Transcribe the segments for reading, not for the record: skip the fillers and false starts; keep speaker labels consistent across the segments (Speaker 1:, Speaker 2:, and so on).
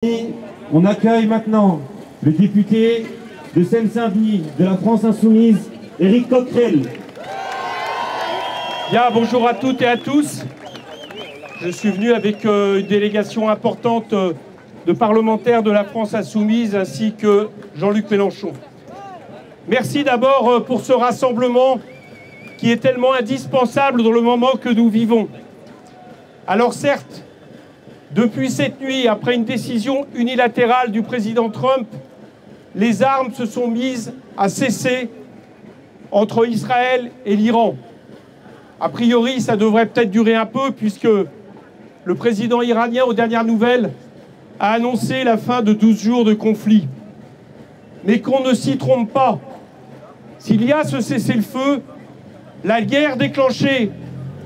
Speaker 1: On accueille maintenant le député de Seine-Saint-Denis de la France Insoumise, Éric Coquerel.
Speaker 2: Bien, bonjour à toutes et à tous. Je suis venu avec une délégation importante de parlementaires de la France Insoumise ainsi que Jean-Luc Mélenchon. Merci d'abord pour ce rassemblement qui est tellement indispensable dans le moment que nous vivons. Alors certes, depuis cette nuit, après une décision unilatérale du président Trump, les armes se sont mises à cesser entre Israël et l'Iran. A priori, ça devrait peut-être durer un peu puisque le président iranien, aux dernières nouvelles, a annoncé la fin de 12 jours de conflit. Mais qu'on ne s'y trompe pas. S'il y a ce cessez-le-feu, la guerre déclenchée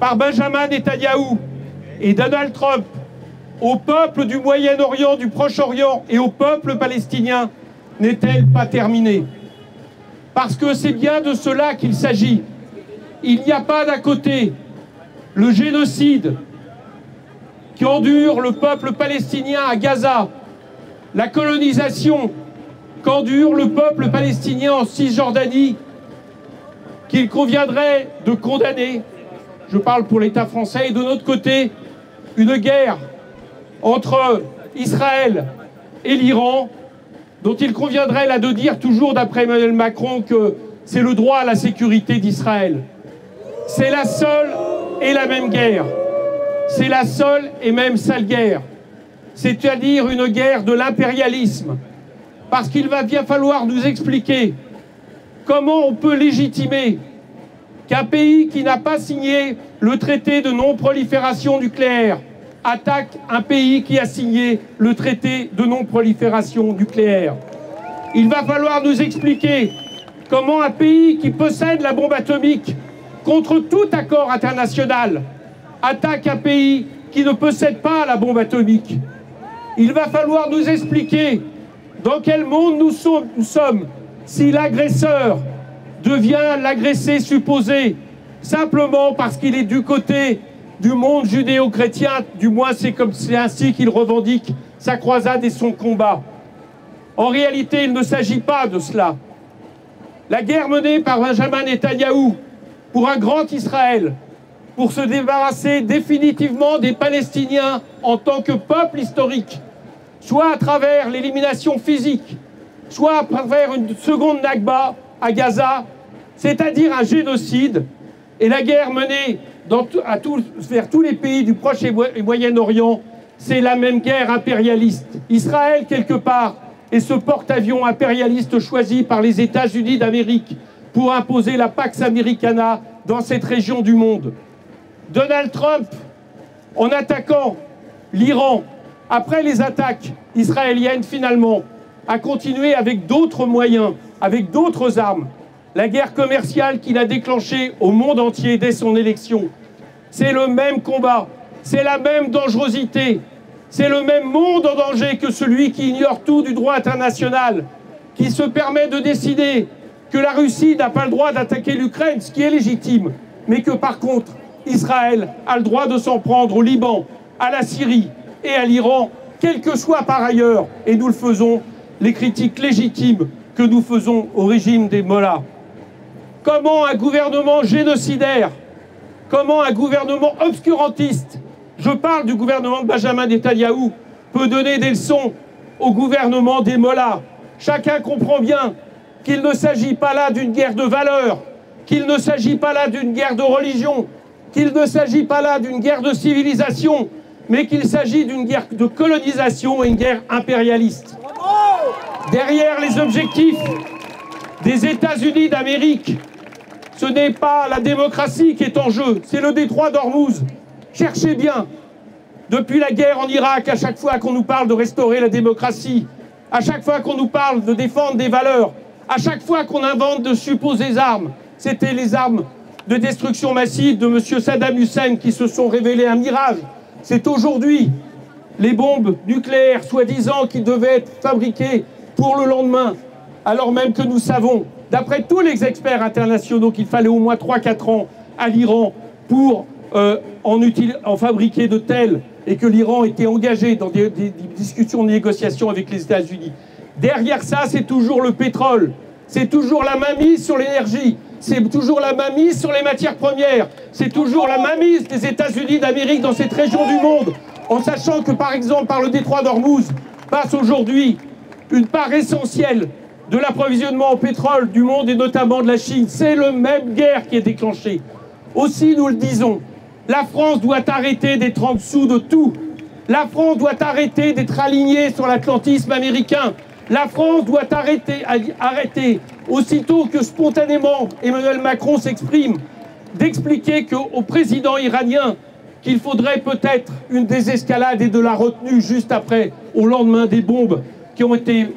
Speaker 2: par Benjamin Netanyahou et Donald Trump au peuple du Moyen-Orient, du Proche-Orient et au peuple palestinien n'est-elle pas terminée? Parce que c'est bien de cela qu'il s'agit. Il n'y a pas d'un côté le génocide qu'endure le peuple palestinien à Gaza, la colonisation qu'endure le peuple palestinien en Cisjordanie, qu'il conviendrait de condamner, je parle pour l'État français, et de notre côté, une guerre entre Israël et l'Iran, dont il conviendrait là de dire, toujours d'après Emmanuel Macron, que c'est le droit à la sécurité d'Israël. C'est la seule et la même guerre. C'est la seule et même sale guerre. C'est-à-dire une guerre de l'impérialisme. Parce qu'il va bien falloir nous expliquer comment on peut légitimer qu'un pays qui n'a pas signé le traité de non-prolifération nucléaire attaque un pays qui a signé le traité de non-prolifération nucléaire. Il va falloir nous expliquer comment un pays qui possède la bombe atomique, contre tout accord international, attaque un pays qui ne possède pas la bombe atomique. Il va falloir nous expliquer dans quel monde nous sommes si l'agresseur devient l'agressé supposé, simplement parce qu'il est du côté du monde judéo-chrétien, du moins c'est ainsi qu'il revendique sa croisade et son combat. En réalité, il ne s'agit pas de cela. La guerre menée par Benjamin Netanyahou pour un grand Israël, pour se débarrasser définitivement des Palestiniens en tant que peuple historique, soit à travers l'élimination physique, soit à travers une seconde Nakba à Gaza, c'est-à-dire un génocide, et la guerre menée vers tous les pays du Proche et Moyen-Orient, c'est la même guerre impérialiste. Israël, quelque part, est ce porte-avions impérialiste choisi par les États-Unis d'Amérique pour imposer la Pax Americana dans cette région du monde. Donald Trump, en attaquant l'Iran, après les attaques israéliennes finalement, a continué avec d'autres moyens, avec d'autres armes, la guerre commerciale qu'il a déclenchée au monde entier dès son élection. C'est le même combat, c'est la même dangerosité, c'est le même monde en danger que celui qui ignore tout du droit international, qui se permet de décider que la Russie n'a pas le droit d'attaquer l'Ukraine, ce qui est légitime, mais que par contre, Israël a le droit de s'en prendre au Liban, à la Syrie et à l'Iran, quel que soit par ailleurs, et nous le faisons, les critiques légitimes que nous faisons au régime des Mollahs. Comment un gouvernement génocidaire, comment un gouvernement obscurantiste, je parle du gouvernement de Benjamin Netanyahou, peut donner des leçons au gouvernement des Mollahs? Chacun comprend bien qu'il ne s'agit pas là d'une guerre de valeurs, qu'il ne s'agit pas là d'une guerre de religion, qu'il ne s'agit pas là d'une guerre de civilisation, mais qu'il s'agit d'une guerre de colonisation et une guerre impérialiste. Derrière les objectifs des États-Unis d'Amérique, ce n'est pas la démocratie qui est en jeu, c'est le détroit d'Ormuz. Cherchez bien. Depuis la guerre en Irak, à chaque fois qu'on nous parle de restaurer la démocratie, à chaque fois qu'on nous parle de défendre des valeurs, à chaque fois qu'on invente de supposées armes, c'était les armes de destruction massive de M. Saddam Hussein qui se sont révélées un mirage. C'est aujourd'hui les bombes nucléaires, soi-disant, qui devaient être fabriquées pour le lendemain, alors même que nous savons, d'après tous les experts internationaux, qu'il fallait au moins 3-4 ans à l'Iran pour en fabriquer de telles et que l'Iran était engagé dans des discussions, de négociations avec les États-Unis. Derrière ça, c'est toujours le pétrole, c'est toujours la mainmise sur l'énergie, c'est toujours la mainmise sur les matières premières, c'est toujours la mainmise des États-Unis d'Amérique dans cette région du monde, en sachant que, par exemple, par le détroit d'Ormuz passe aujourd'hui une part essentielle de l'approvisionnement en pétrole du monde et notamment de la Chine. C'est la même guerre qui est déclenchée. Aussi, nous le disons, la France doit arrêter d'être en dessous de tout. La France doit arrêter d'être alignée sur l'atlantisme américain. La France doit arrêter, aussitôt que spontanément Emmanuel Macron s'exprime, d'expliquer au président iranien qu'il faudrait peut-être une désescalade et de la retenue juste après, au lendemain des bombes qui ont été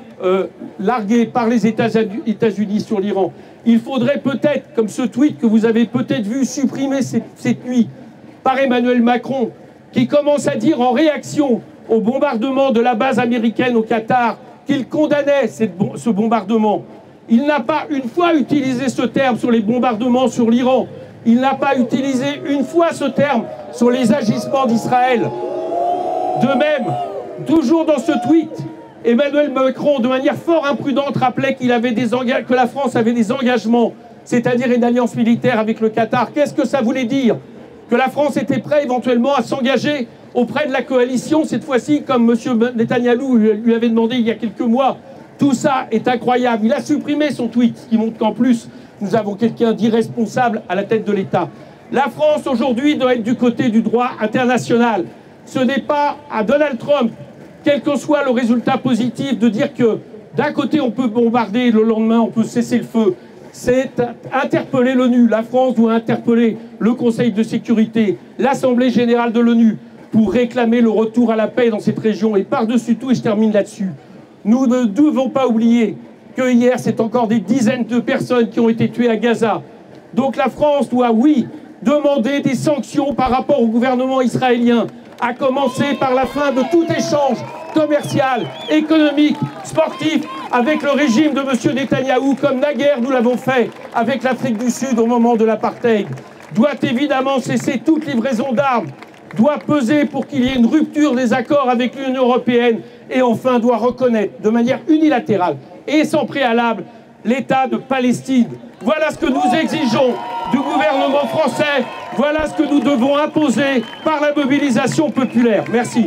Speaker 2: larguées par les États-Unis sur l'Iran. Il faudrait peut-être, comme ce tweet que vous avez peut-être vu supprimer cette nuit par Emmanuel Macron, qui commence à dire en réaction au bombardement de la base américaine au Qatar qu'il condamnait ce bombardement. Il n'a pas une fois utilisé ce terme sur les bombardements sur l'Iran. Il n'a pas utilisé une fois ce terme sur les agissements d'Israël. De même, toujours dans ce tweet, Emmanuel Macron, de manière fort imprudente, rappelait que la France avait des engagements, c'est-à-dire une alliance militaire avec le Qatar. Qu'est-ce que ça voulait dire? Que la France était prête éventuellement à s'engager auprès de la coalition, cette fois-ci, comme M. Netanyahou lui avait demandé il y a quelques mois. Tout ça est incroyable. Il a supprimé son tweet, ce qui montre qu'en plus, nous avons quelqu'un d'irresponsable à la tête de l'État. La France, aujourd'hui, doit être du côté du droit international. Ce n'est pas à Donald Trump, quel que soit le résultat positif, de dire que d'un côté, on peut bombarder, le lendemain, on peut cesser le feu. C'est interpeller l'ONU. La France doit interpeller le Conseil de sécurité, l'Assemblée générale de l'ONU, pour réclamer le retour à la paix dans cette région. Et par-dessus tout, et je termine là-dessus, nous ne devons pas oublier que hier, c'est encore des dizaines de personnes qui ont été tuées à Gaza. Donc la France doit, oui, demander des sanctions par rapport au gouvernement israélien, à commencer par la fin de tout échange commercial, économique, sportif avec le régime de M. Netanyahou, comme naguère nous l'avons fait avec l'Afrique du Sud au moment de l'apartheid. Doit évidemment cesser toute livraison d'armes, doit peser pour qu'il y ait une rupture des accords avec l'Union européenne et enfin doit reconnaître de manière unilatérale et sans préalable l'État de Palestine. Voilà ce que nous exigeons du gouvernement français, voilà ce que nous devons imposer par la mobilisation populaire. Merci.